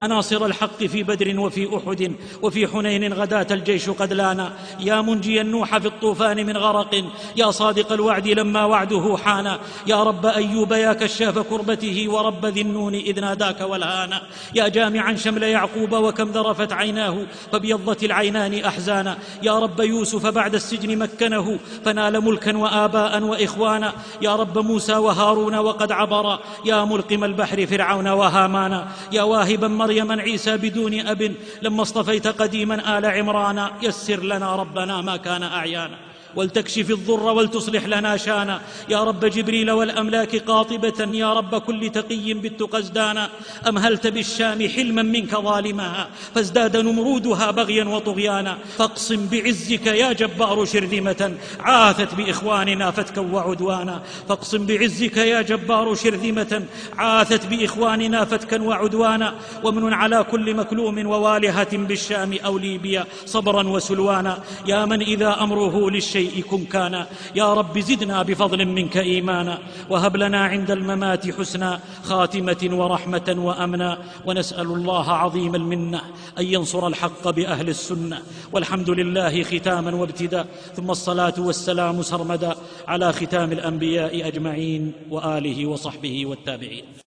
يا ناصر الحق في بدر وفي أحد وفي حنين غداة الجيش قد لانا، يا منجي النوح في الطوفان من غرق، يا صادق الوعد لما وعده حانا، يا رب أيوب يا كشاف كربته ورب ذي النون إذ ناداك والهانا، يا جامعا شمل يعقوب وكم ذرفت عيناه فبيضت العينان أحزانا، يا رب يوسف بعد السجن مكنه فنال ملكا وآباء وإخوانا، يا رب موسى وهارون وقد عبرا، يا ملقم البحر فرعون وهامانا، يا واهبا مريما عيسى بدون أب لما اصطفيت قديما آل عمرانا، يسر لنا ربنا ما كان أعيانا ولتكشف الضر ولتصلح لنا شانا، يا رب جبريل والأملاك قاطبة، يا رب كل تقي بالتقى ازدانا، أمهلت بالشام حلما منك ظالمها فازداد نمرودها بغيا وطغيانا، فاقصم بعزك يا جبار شرذمة عاثت بإخواننا فتكا وعدوانا، فاقصم بعزك يا جبار شرذمة عاثت بإخواننا فتكا وعدوانا، ومن على كل مكلوم ووالهة بالشام أو ليبيا صبرا وسلوانا، يا من إذا أمره للشيء كن كان، يا رب زدنا بفضل منك إيمانا، وهب لنا عند الممات حسنا خاتمة ورحمة وأمنا، ونسأل الله عظيم المنة أن ينصر الحق بأهل السنة، والحمد لله ختاما وابتداء، ثم الصلاة والسلام سرمدا على ختام الأنبياء أجمعين وآله وصحبه والتابعين.